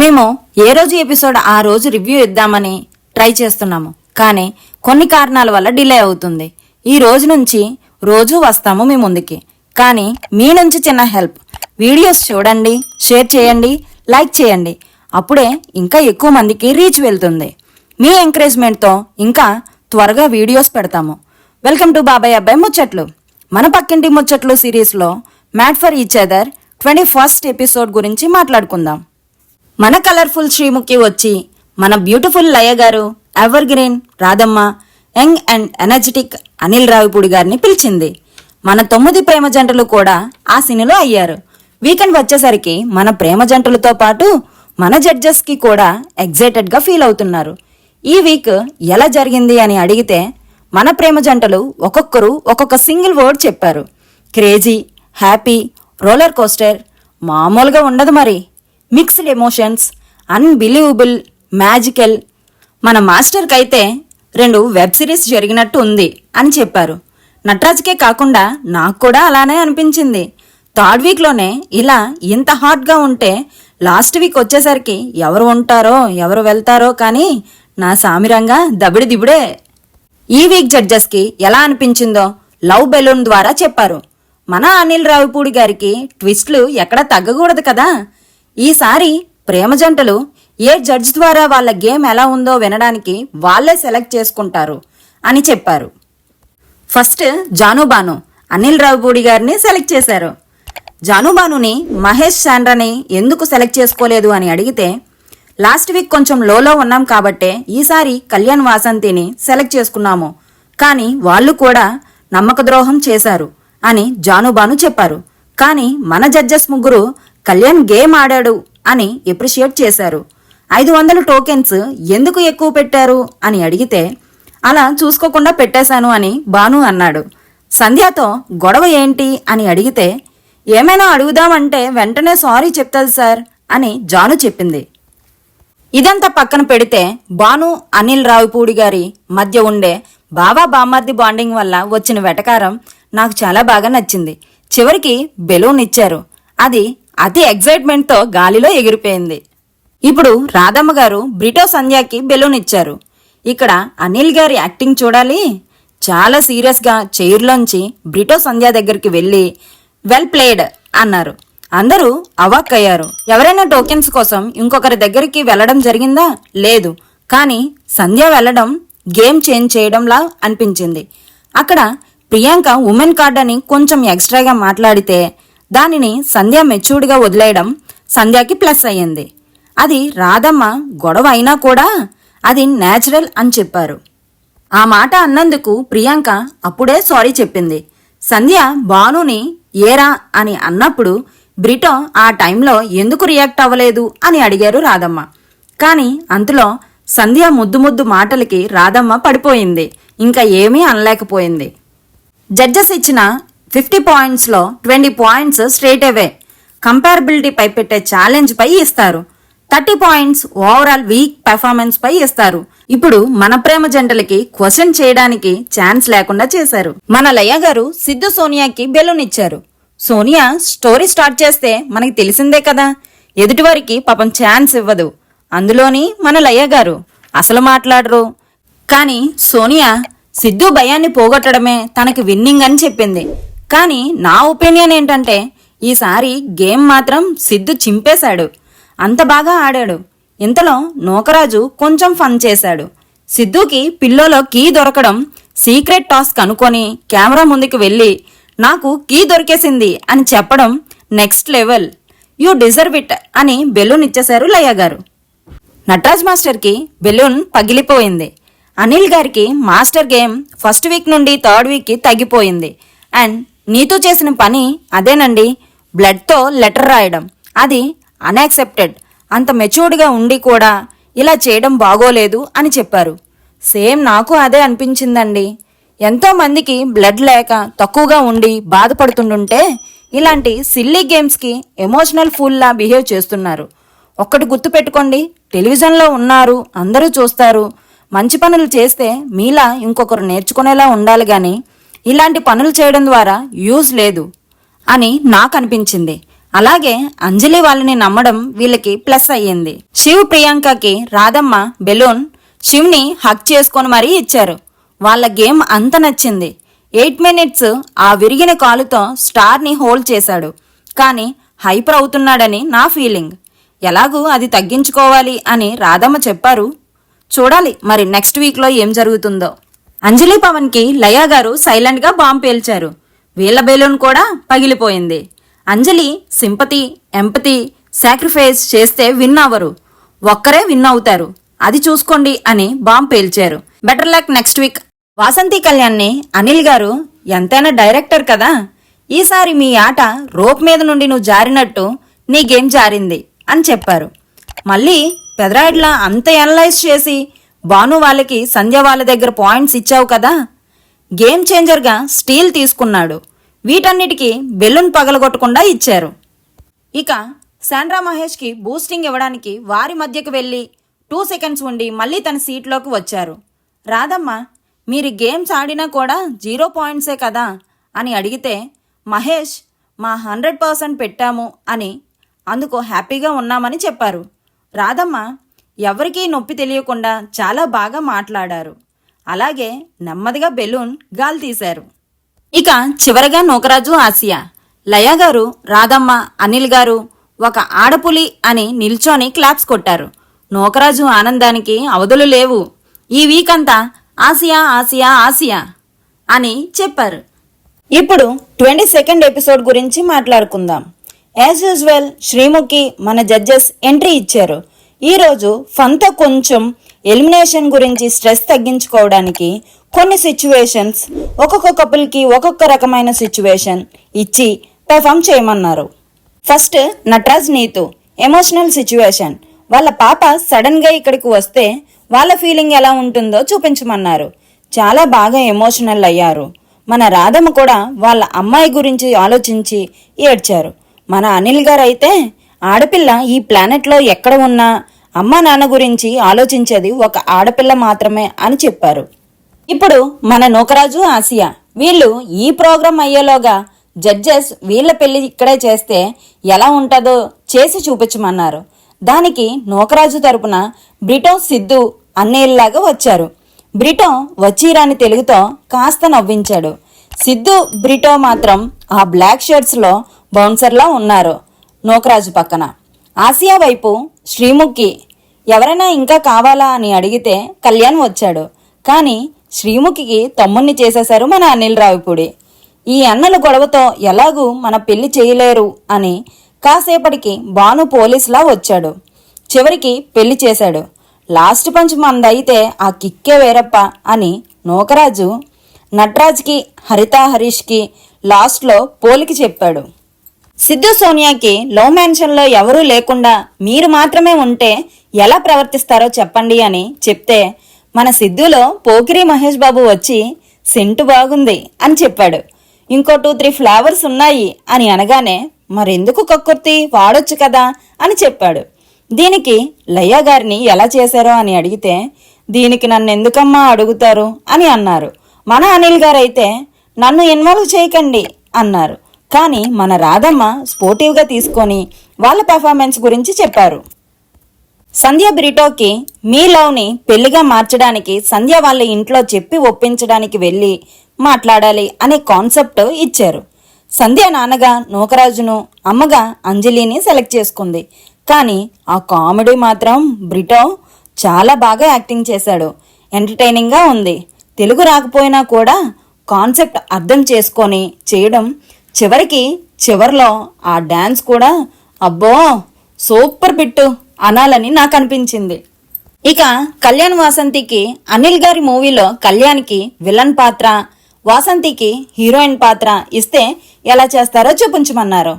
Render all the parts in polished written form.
మేము ఏ రోజు ఎపిసోడ్ ఆ రోజు రివ్యూ ఇద్దామని ట్రై చేస్తున్నాము, కానీ కొన్ని కారణాల వల్ల డిలే అవుతుంది. ఈ రోజు నుంచి రోజు వస్తాము మీ ముందుకి. కానీ మీ నుంచి చిన్న హెల్ప్, వీడియోస్ చూడండి, షేర్ చేయండి, లైక్ చేయండి. అప్పుడే ఇంకా ఎక్కువ మందికి రీచ్ వెళ్తుంది. మీ ఎంకరేజ్మెంట్తో ఇంకా త్వరగా వీడియోస్ పెడతాము. వెల్కమ్ టు బాబాయ్ అబ్బాయి ముచ్చట్లు. మన పక్కింటి ముచ్చట్లు సిరీస్లో mat for each other 21st episode గురించి మాట్లాడుకుందాం. మన కలర్ఫుల్ శ్రీముఖి వచ్చి మన బ్యూటిఫుల్ లయ గారు, ever green Radhamma, young and energetic Anil Ravipudi గారిని పిలిచింది. మన 9 ప్రేమ జంటలు కూడా ఆ సీన్లో అయ్యారు. వీకెండ్ వచ్చేసరికి మన ప్రేమ జంటలతో పాటు మన జడ్జెస్ కి కూడా ఎగ్జైటెడ్ గా ఫీల్ అవుతున్నారు. ఈ వీక్ ఎలా జరిగింది అని అడిగితే మన ప్రేమ జంటలు ఒక్కొక్కరు ఒక్కొక్క సింగిల్ వర్డ్ చెప్పారు. క్రేజీ, హ్యాపీ, రోలర్ కోస్టర్, మామూలుగా ఉండదు మరి, మిక్స్డ్ ఎమోషన్స్, అన్బిలీవబుల్, మ్యాజికల్. మన మాస్టర్కి అయితే 2 వెబ్ సిరీస్ జరిగినట్టు ఉంది అని చెప్పారు. నటరాజ్కే కాకుండా నాకు కూడా అలానే అనిపించింది. 3rd వీక్లోనే ఇలా ఇంత హాట్గా ఉంటే లాస్ట్ వీక్ వచ్చేసరికి ఎవరు ఉంటారో ఎవరు వెళ్తారో కానీ నా సామిరంగా దబిడి దిబిడే. ఈ వీక్ జడ్జెస్కి ఎలా అనిపించిందో లవ్ బెలూన్ ద్వారా చెప్పారు. మన అనిల్ రావిపూడి గారికి ట్విస్ట్లు ఎక్కడ తగ్గకూడదు కదా. ఈసారి ప్రేమ జంటలు ఏ జడ్జ్ ద్వారా వాళ్ళ గేమ్ ఎలా ఉందో వినడానికి వాళ్లే సెలెక్ట్ చేసుకుంటారు అని చెప్పారు. ఫస్ట్ జానుబాను అనిల్ రావిపూడి గారిని సెలెక్ట్ చేశారు. జానుబానుని మహేష్ శాండ్రాని ఎందుకు సెలెక్ట్ చేసుకోలేదు అని అడిగితే, లాస్ట్ వీక్ కొంచెం లోలో ఉన్నాం కాబట్టే ఈసారి కళ్యాణ్ వాసంతిని సెలెక్ట్ చేసుకున్నాము, కానీ వాళ్ళు కూడా నమ్మక ద్రోహం చేశారు అని జానుబాను చెప్పారు. కానీ మన జడ్జెస్ ముగ్గురు కళ్యాణ్ గేమ్ ఆడాడు అని ఎప్రిషియేట్ చేశారు. 500 టోకెన్స్ ఎందుకు ఎక్కువ పెట్టారు అని అడిగితే, అలా చూసుకోకుండా పెట్టేశాను అని బాను అన్నాడు. సంధ్యతో గొడవ ఏంటి అని అడిగితే, ఏమైనా అడుగుదామంటే వెంటనే సారీ చెప్తాది సార్ అని జాను చెప్పింది. ఇదంతా పక్కన పెడితే బాను అనిల్ రావిపూడి గారి మధ్య ఉండే బావా బామ్మర్ది బాండింగ్ వల్ల వచ్చిన వెటకారం నాకు చాలా బాగా నచ్చింది. చివరికి బెలూన్ ఇచ్చారు. అది అతి ఎగ్జైట్మెంట్తో గాలిలో ఎగిరిపోయింది. ఇప్పుడు రాధమ్మ గారు బ్రిటో సంధ్యకి బెలూన్ ఇచ్చారు. ఇక్కడ అనిల్ గారి యాక్టింగ్ చూడాలి. చాలా సీరియస్గా చైర్లోంచి బ్రిటో సంధ్య దగ్గరికి వెళ్ళి వెల్ ప్లేడ్ అన్నారు. అందరూ అవాక్కయ్యారు. ఎవరైనా టోకెన్స్ కోసం ఇంకొకరి దగ్గరికి వెళ్లడం జరిగిందా? లేదు. కానీ సంధ్య వెళ్లడం గేమ్ చేంజ్ చేయడంలా అనిపించింది. అక్కడ ప్రియాంక ఉమెన్ కార్డ్ అని కొంచెం ఎక్స్ట్రాగా మాట్లాడితే దానిని సంధ్య మెచ్యూర్డ్గా వదిలేయడం సంధ్యకి ప్లస్ అయ్యింది. అది రాధమ్మ గొడవ అయినా కూడా అది నేచురల్ అని చెప్పారు. ఆ మాట అన్నందుకు ప్రియాంక అప్పుడే సారీ చెప్పింది. సంధ్య బానుని ఏరా అని అన్నప్పుడు బ్రిటో ఆ టైంలో ఎందుకు రియాక్ట్ అవ్వలేదు అని అడిగారు రాధమ్మ. కానీ అంతలో సంధ్య ముద్దు మాటలకి రాధమ్మ పడిపోయింది. ఇంకా ఏమీ అనలేకపోయింది. జడ్జెస్ ఇచ్చిన 50 పాయింట్స్లో 20 పాయింట్స్ స్ట్రేట్ అవే కంపారబిలిటీ పై పెట్టే ఛాలెంజ్ పై ఇస్తారు. 30 పాయింట్స్ ఓవరాల్ వీక్ పెర్ఫార్మెన్స్ పై ఇస్తారు. ఇప్పుడు మన ప్రేమ జంటలకి క్వశ్చన్ చేయడానికి ఛాన్స్ లేకుండా చేశారు. మన లయ గారు సిద్ధు సోనియాకి బెలూన్ ఇచ్చారు. సోనియా స్టోరీ స్టార్ట్ చేస్తే మనకి తెలిసిందే కదా, ఎదుటివారికి పాపం ఛాన్స్ ఇవ్వదు. అందులోని మన లయ గారు అసలు మాట్లాడరు. కానీ సోనియా సిద్ధు భయాన్ని పోగొట్టడమే తనకి విన్నింగ్ అని చెప్పింది. కానీ నా ఒపీనియన్ ఏంటంటే ఈసారి గేమ్ మాత్రం సిద్ధు చింపేశాడు. అంత బాగా ఆడాడు. ఇంతలో నోకరాజు కొంచెం ఫన్ చేశాడు. సిద్ధుకి పిల్లోలో కీ దొరకడం సీక్రెట్ టాస్క్ అనుకొని కెమెరా ముందుకు వెళ్ళి నాకు కీ దొరికేసింది అని చెప్పడం next level. You deserve it అని బెలూన్ ఇచ్చేశారు లయ గారు. నటరాజ్ మాస్టర్కి బెలూన్ పగిలిపోయింది. అనిల్ గారికి మాస్టర్ గేమ్ ఫస్ట్ వీక్ నుండి 3rd వీక్కి తగ్గిపోయింది. అండ్ నీతో చేసిన పని అదేనండి, బ్లడ్తో లెటర్ రాయడం. అది అన్యాక్సెప్టెడ్. అంత మెచ్యూర్డ్గా ఉండి కూడా ఇలా చేయడం బాగోలేదు అని చెప్పారు. సేమ్ నాకు అదే అనిపించిందండి. ఎంతో మందికి బ్లడ్ లేక తక్కువగా ఉండి బాధపడుతుంటుంటే ఇలాంటి సిల్లీ గేమ్స్కి ఎమోషనల్ ఫూల్లా బిహేవ్ చేస్తున్నారు. ఒక్కటి గుర్తుపెట్టుకోండి, టెలివిజన్లో ఉన్నారు, అందరూ చూస్తారు. మంచి పనులు చేస్తే మీలా ఇంకొకరు నేర్చుకునేలా ఉండాలి గాని ఇలాంటి పనులు చేయడం ద్వారా యూజ్ లేదు అని నాకు అనిపించింది. అలాగే అంజలి వాళ్ళని నమ్మడం వీళ్ళకి ప్లస్ అయ్యింది. శివ్ ప్రియాంకకి రాధమ్మ బెలూన్ శివ్ని హక్ చేసుకొని మరీ ఇచ్చారు. వాళ్ళ గేమ్ అంత నచ్చింది. 8 minutes ఆ విరిగిన కాలుతో స్టార్ని హోల్డ్ చేశాడు. కానీ హైపర్ అవుతున్నాడని నా ఫీలింగ్. ఎలాగూ అది తగ్గించుకోవాలి అని రాధమ్మ చెప్పారు. చూడాలి మరి నెక్స్ట్ వీక్లో ఏం జరుగుతుందో. అంజలి పవన్కి లయా గారు సైలెంట్గా బాంబు పేల్చారు. వీళ్ళ బెలూన్ కూడా పగిలిపోయింది. అంజలి సింపతి, ఎంపతి, సాక్రిఫైస్ చేస్తే విన్ అవ్వరు, ఒక్కరే విన్ అవుతారు, అది చూసుకోండి అని బాంబు పేల్చారు. Better luck next week. Vasanthi కళ్యాణ్ని అనిల్ గారు ఎంతైనా డైరెక్టర్ కదా, ఈసారి మీ ఆట రోప్ మీద నుండి నువ్వు జారినట్టు నీ గేమ్ జారింది అని చెప్పారు. మళ్ళీ పెదరాయిడ్లా అంత అనలైజ్ చేసి భాను వాళ్ళకి సంధ్య వాళ్ళ దగ్గర పాయింట్స్ ఇచ్చావు కదా, గేమ్ చేంజర్గా స్టీల్ తీసుకున్నాడు. వీటన్నిటికీ బెలూన్ పగలగొట్టకుండా ఇచ్చారు. ఇక శాండ్రా మహేష్కి బూస్టింగ్ ఇవ్వడానికి వారి మధ్యకు వెళ్ళి 2 seconds ఉండి మళ్ళీ తన సీట్లోకి వచ్చారు. రాధమ్మ, మీరు గేమ్స్ ఆడినా కూడా 0 pointsే కదా అని అడిగితే మహేష్ మా 100% పెట్టాము అని, అందుకు హ్యాపీగా ఉన్నామని చెప్పారు. రాధమ్మ ఎవరికీ నొప్పి తెలియకుండా చాలా బాగా మాట్లాడారు. అలాగే నెమ్మదిగా బెలూన్ గాలి తీశారు. ఇక చివరగా నూకరాజు, ఆసియా, లయ గారు, రాధమ్మ, అనిల్ గారు ఒక ఆడపులి అని నిల్చొని క్లాప్స్ కొట్టారు. నూకరాజు ఆనందానికి అవధులు లేవు. ఈ వీక్ అంతా ఆసియా ఆసియా ఆసియా అని చెప్పారు. ఇప్పుడు 22nd ఎపిసోడ్ గురించి మాట్లాడుకుందాం. యాజ్ యూజువల్ శ్రీముఖి మన జడ్జెస్ ఎంట్రీ ఇచ్చారు. ఈరోజు ఫన్తో కొంచెం ఎలిమినేషన్ గురించి స్ట్రెస్ తగ్గించుకోవడానికి కొన్ని సిచ్యువేషన్స్, ఒక్కొక్క కపుల్కి ఒక్కొక్క రకమైన సిచ్యువేషన్ ఇచ్చి పెర్ఫామ్ చేయమన్నారు. First Nataraj Neetu emotional situation. వాళ్ళ పాప సడన్గా ఇక్కడికి వస్తే వాళ్ళ ఫీలింగ్ ఎలా ఉంటుందో చూపించమన్నారు. చాలా బాగా ఎమోషనల్ అయ్యారు. మన రాధమ్మ కూడా వాళ్ళ అమ్మాయి గురించి ఆలోచించి ఏడ్చారు. మన అనిల్ గారు అయితే ఆడపిల్ల ఈ ప్లానెట్లో ఎక్కడ ఉన్నా అమ్మా నాన్న గురించి ఆలోచించేది ఒక ఆడపిల్ల మాత్రమే అని చెప్పారు. ఇప్పుడు మన నూకరాజు, ఆసియా వీళ్ళు ఈ ప్రోగ్రాం అయ్యేలోగా జడ్జెస్ వీళ్ళ పెళ్లి ఇక్కడే చేస్తే ఎలా ఉంటుందో చేసి చూపించమన్నారు. దానికి నూకరాజు తరపున బ్రిటో, సిద్ధు అన్నేళ్ళలాగా వచ్చారు. బ్రిటో వచ్చిరాని తెలుగుతో కాస్త నవ్వించాడు. సిద్ధు, బ్రిటో మాత్రం ఆ బ్లాక్ షర్ట్స్లో బౌన్సర్లా ఉన్నారు నూకరాజు పక్కన. ఆసియా వైపు శ్రీముఖి ఎవరైనా ఇంకా కావాలా అని అడిగితే కళ్యాణ్ వచ్చాడు. కానీ శ్రీముఖికి తమ్ముణ్ణి చేసేశారు మన అనిల్ రావిపూడి. ఈ అన్నల గొడవతో ఎలాగూ మన పెళ్లి చేయలేరు అని కాసేపటికి భాను పోలీసులా వచ్చాడు. చివరికి పెళ్లి చేశాడు. లాస్ట్ పంచ్ మందైతే ఆ కిక్కే వేరప్ప అని నూకరాజు నటరాజ్కి, హరిత, హరీష్కి లాస్ట్లో పోలికి చెప్పాడు. సిద్ధు, సోనియాకి లవ్ మ్యాన్షన్లో ఎవరూ లేకుండా మీరు మాత్రమే ఉంటే ఎలా ప్రవర్తిస్తారో చెప్పండి అని చెప్తే మన సిద్ధులో పోకిరి మహేష్ బాబు వచ్చి సెంటు బాగుంది అని చెప్పాడు. ఇంకో 2-3 ఫ్లేవర్స్ ఉన్నాయి అని అనగానే మరెందుకు కక్కుర్తి, వాడొచ్చు కదా అని చెప్పాడు. దీనికి లయ్య గారిని ఎలా చేశారో అని అడిగితే దీనికి నన్ను ఎందుకమ్మా అడుగుతారు అని అన్నారు. మన అనిల్ గారైతే నన్ను ఇన్వాల్వ్ చేయకండి అన్నారు. కానీ మన రాధమ్మ స్పోర్టివ్గా తీసుకొని వాళ్ళ పెర్ఫార్మెన్స్ గురించి చెప్పారు. సంధ్య బ్రిటోకి మీ లవ్ని పెళ్లిగా మార్చడానికి సంధ్య వాళ్ళ ఇంట్లో చెప్పి ఒప్పించడానికి వెళ్ళి మాట్లాడాలి అనే కాన్సెప్ట్ ఇచ్చారు. సంధ్య నాన్నగా నూకరాజును, అమ్మగా అంజలిని సెలెక్ట్ చేసుకుంది. కానీ ఆ కామెడీ మాత్రం బ్రిటో చాలా బాగా యాక్టింగ్ చేశాడు. ఎంటర్టైనింగ్గా ఉంది. తెలుగు రాకపోయినా కూడా కాన్సెప్ట్ అర్థం చేసుకొని చేయడం, చివర్లో ఆ డాన్స్ కూడా అబ్బో సూపర్ పిట్టు అనాలని నాకు అనిపించింది. ఇక కళ్యాణ్, వాసంతికి అనిల్ గారి మూవీలో కళ్యాణ్కి విలన్ పాత్ర, వాసంతికి హీరోయిన్ పాత్ర ఇస్తే ఎలా చేస్తారో చూపించమన్నారు.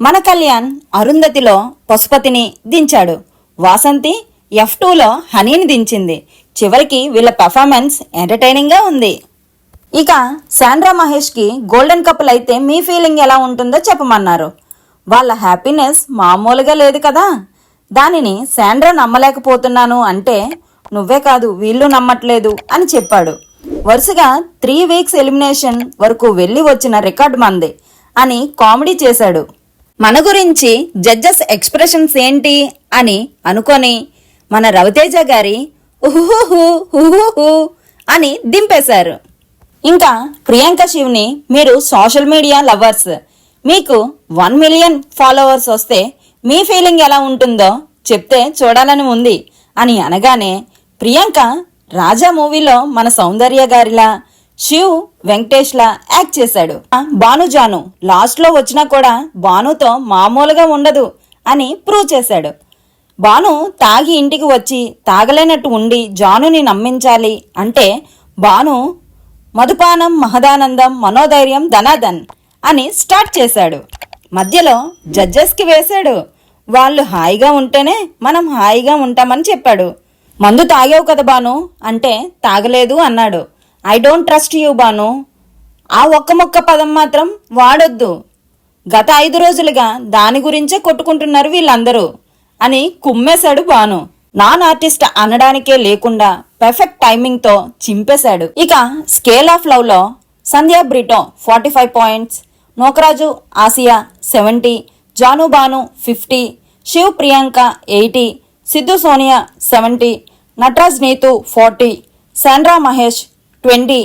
మన కళ్యాణ్ అరుంధతిలో పశుపతిని దించాడు. వాసంతి F2లో హనీని దించింది. చివరికి వీళ్ళ పెర్ఫార్మెన్స్ ఎంటర్టైనింగ్గా ఉంది. ఇక శాండ్రా మహేష్కి గోల్డెన్ కపుల్ అయితే మీ ఫీలింగ్ ఎలా ఉంటుందో చెప్పమన్నారు. వాళ్ళ హ్యాపీనెస్ మామూలుగా లేదు కదా. దానిని శాండ్రా నమ్మలేకపోతున్నాను అంటే నువ్వే కాదు వీళ్ళు నమ్మట్లేదు అని చెప్పాడు. వరుసగా 3 weeks ఎలిమినేషన్ వరకు వెళ్ళి వచ్చిన రికార్డ్ మంది అని కామెడీ చేశాడు. మన గురించి జడ్జెస్ ఎక్స్ప్రెషన్స్ ఏంటి అని అనుకొని మన రవితేజ గారి ఉహుహు ఉహుహు అని దింపేశారు. ఇంకా ప్రియాంక శివ్ని మీరు సోషల్ మీడియా లవర్స్, మీకు 1 మిలియన్ ఫాలోవర్స్ వస్తే మీ ఫీలింగ్ ఎలా ఉంటుందో చెప్తే చూడాలని ఉంది అని అనగానే ప్రియాంక రాజా మూవీలో మన సౌందర్య గారిలా, శివ్ వెంకటేష్లా యాక్ట్ చేశాడు. భాను జాను లాస్ట్ లో వచ్చినా కూడా భానుతో మామూలుగా ఉండదు అని ప్రూవ్ చేశాడు. భాను తాగి ఇంటికి వచ్చి తాగలేనట్టు ఉండి జానుని నమ్మించాలి అంటే భాను మధుపానం మహదానందం మనోధైర్యం ధనాధన్ అని స్టార్ట్ చేశాడు. మధ్యలో జడ్జెస్కి వేశాడు. వాళ్ళు హాయిగా ఉంటేనే మనం హాయిగా ఉంటామని చెప్పాడు. మందు తాగావు కదా బాను అంటే తాగలేదు అన్నాడు. I don't trust you Bhanu, ఆ ఒక్క పదం మాత్రం వాడొద్దు, గత 5 రోజులుగా దాని గురించే కొట్టుకుంటున్నారు వీళ్ళందరూ అని కుమ్మేశాడు బాను. నాన్ ఆర్టిస్ట్ అనడానికే లేకుండా పర్ఫెక్ట్ టైమింగ్ తో చింపేశాడు. ఇక స్కేల్ ఆఫ్ లవ్ లో Sandhya Brito 45 points, Nokaraju Aasiya 70, Jaanu Banu 50, Shiv Priyanka 80, Siddhu Sonia 70, Nataraj Neetu 40, Sandra Mahesh 20,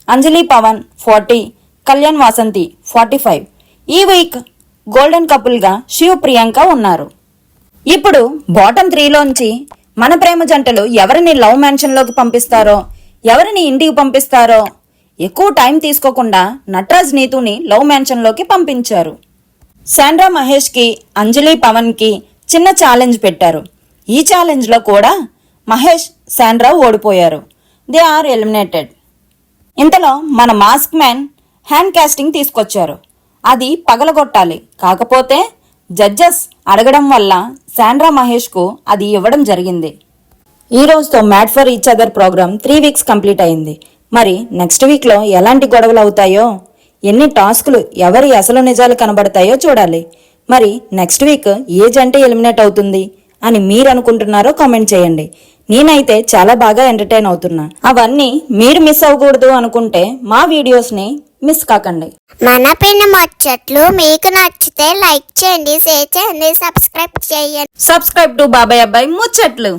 Anjali Pavan 40, Kalyan Vasanthi 45. ఈ వీక్ గోల్డెన్ కపుల్ గా శివ్ ప్రియాంక ఉన్నారు. ఇప్పుడు బాటమ్ 3లోంచి మన ప్రేమ జంటలు ఎవరిని లవ్ మ్యాన్షన్ లోకి పంపిస్తారో, ఎవరిని ఇంటికి పంపిస్తారో ఎక్కువ టైం తీసుకోకుండా నటరాజ్ నీతుని లవ్ మ్యాన్షన్ లోకి పంపించారు. శాండ్రా మహేష్ కి అంజలి పవన్ కి చిన్న ఛాలెంజ్ పెట్టారు. ఈ ఛాలెంజ్ లో కూడా మహేష్ శాండ్రా ఓడిపోయారు. They are eliminated. ఇంతలో మన మాస్క్ మ్యాన్ హ్యాండ్ కాస్టింగ్ తీసుకొచ్చారు. అది పగలగొట్టాలి, కాకపోతే జడ్జెస్ అడగడం వల్ల శాండ్రా మహేష్ కు అది ఇవ్వడం జరిగింది. ఈ రోజుతో made for each other programme 3 weeks complete అయింది. మరి నెక్స్ట్ వీక్ లో ఎలాంటి గొడవలు అవుతాయో, ఎన్ని టాస్కులు, ఎవరి అసలు నిజాలు కనబడతాయో చూడాలి. మరి నెక్స్ట్ వీక్ ఏ జంట ఎలిమినేట్ అవుతుంది అని మీరు అనుకుంటున్నారో కామెంట్ చేయండి. నేనైతే చాలా బాగా ఎంటర్టైన్ అవుతున్నా. అవన్నీ మీరు మిస్ అవ్వకూడదు అనుకుంటే మా వీడియోస్ ని మిస్ కాకండి. మన పిన్ని ముచ్చట్లు మీకు నచ్చితే లైక్ చేయండి, షేర్ చేయండి, సబ్స్క్రైబ్ చేయండి. సబ్స్క్రైబ్ టు బాబాయ్ అబ్బాయి ముచ్చట్లు.